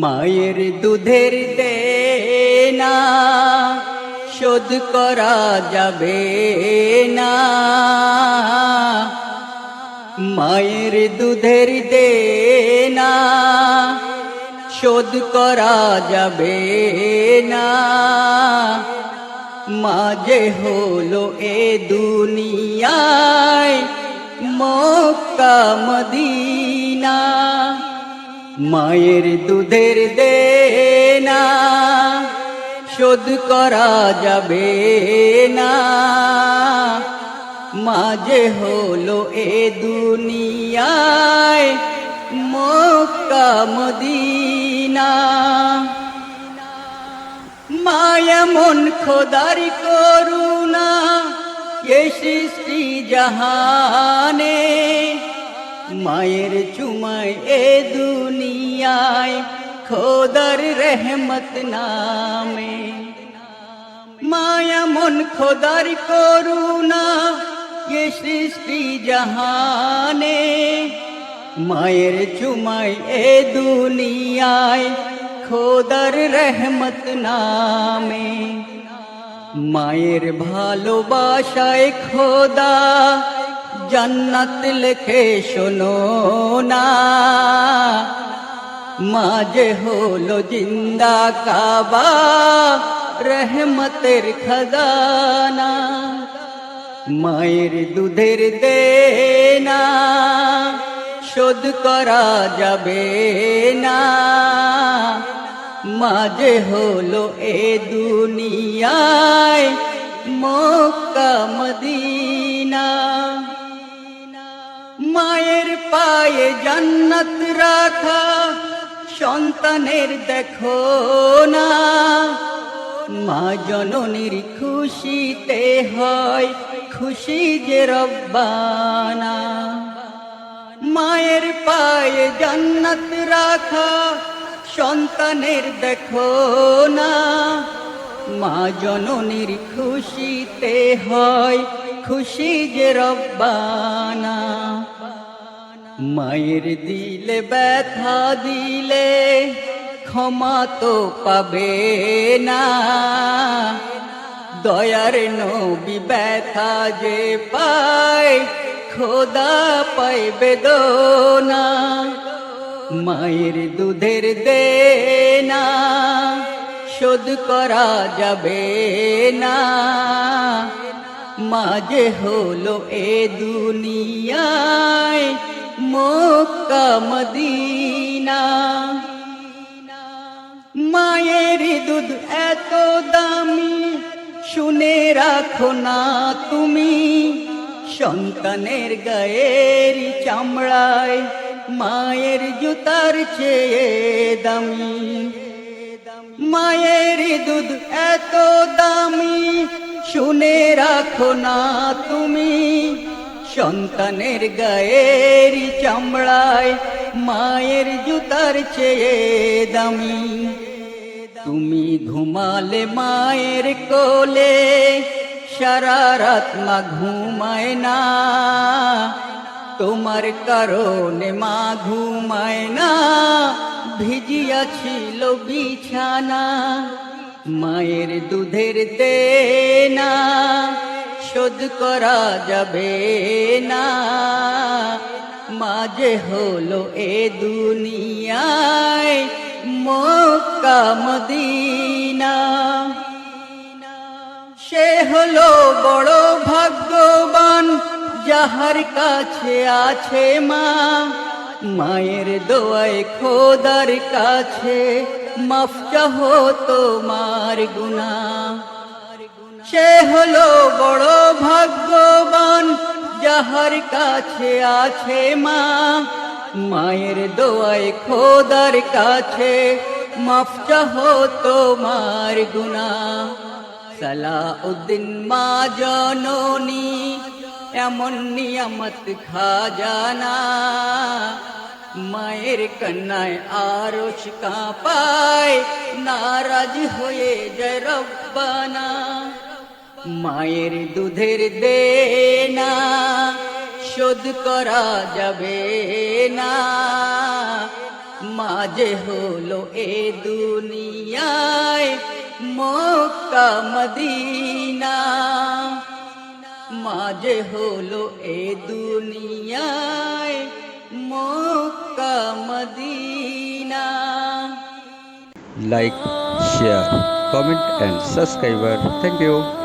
মায়ের দুধের দেনা শোধ করা যাবে না, মায়ের দুধের দেনা শোধ করা যাবে না। মা যে হলো এ দুনিয়ায় মক্কা মদিনা, মায়ের দুধের দেনা শোধ করা যাবে না। মা যে হলো এ দুনিয়ায় মক্কা মদিনা। মা এমন খোদার করুণা এ সৃষ্টি জাহানে, মায়ের চুমায় এ দুনিয়ায় খোদার রহমত নামে। মা এমন খোদার করুণা এ সৃষ্টি জাহানে, মায়ের চুমায় এ দুনিয়ায় খোদার রহমত নামে। মায়ের ভালোবাসায় খোদা জান্নাত লেখে শোনো না। মা যে হলো জিন্দা কাবা রহমতের খজানা, মায়ের দুধের দেনা শোধ করা যাবে না। মা যে হলো এ দুনিয়ায় মক্কা মদিনা। মায়ের পায়ে জান্নাত রাখা সন্তানের দেখো না, মা জননীর খুশিতে হয় খুশি যে রব্বানা। মায়ের পায়ে জান্নাত রাখা সন্তানের দেখো না, মা জননীর খুশিতে হয় খুশি যে রব্বানা। মায়ের দিলে ব্যথা দিলে ক্ষমা তো পাবে না, দয়ার নবী ব্যথা যে পায় খোদা পায় বেদনা। মায়ের দুধের দেনা শোধ করা যাবে না, মা যে হলো এ দুনিয়ায় মক্কা মদিনা। মায়ের দুধ এত দামি শুনে রাখো না তুমি, সন্তানের গায়ের চামড়ায় মায়ের জুতার চেয়ে দামি। মায়ের দুধ এত দামি শুনে রাখো না তুমি, সন্তানের গায়ের চামড়ায় মায়ের জুতার চেয়ে দামি। তুমি ঘুমালে মায়ের কোলে সারা রাত মা ঘুমায় না, তোমার কারণে মা ঘুমায় না, ভিজিয়া ছিল বিছানা। মায়ের দুধের দেনা শোধ করা যাবে না, মা যে হলো এ দুনিয়ায় মক্কা মদিনা। সে হলো বড় ভাগ্যবান যাহার কাছে আছে মা, মায়ের দোয়ায় খোদার কাছে মাফ চাহো তোমার গুনাহ। সে হলো বড় ভাগ্যবান যাহার কাছে আছে মা, মায়ের দোয়ায় খোদার কাছে মাফ চাহো তোমার গুনাহ। সালাউদ্দিন মা জননী এমন নিয়ামত খাজানা, মায়ের কন্যায় আরশ কাঁপায় নারাজ হয়ে যায় রব্বানা। মায়ের দুধের দেনা শোধ করা যাবে না। মাঝে হলো এ দুনিয়ায় মক্কা মদিনা, মাঝে হলো এ দুনিয়ায় Mecca Medina. Like, share, comment and subscribe. Thank you.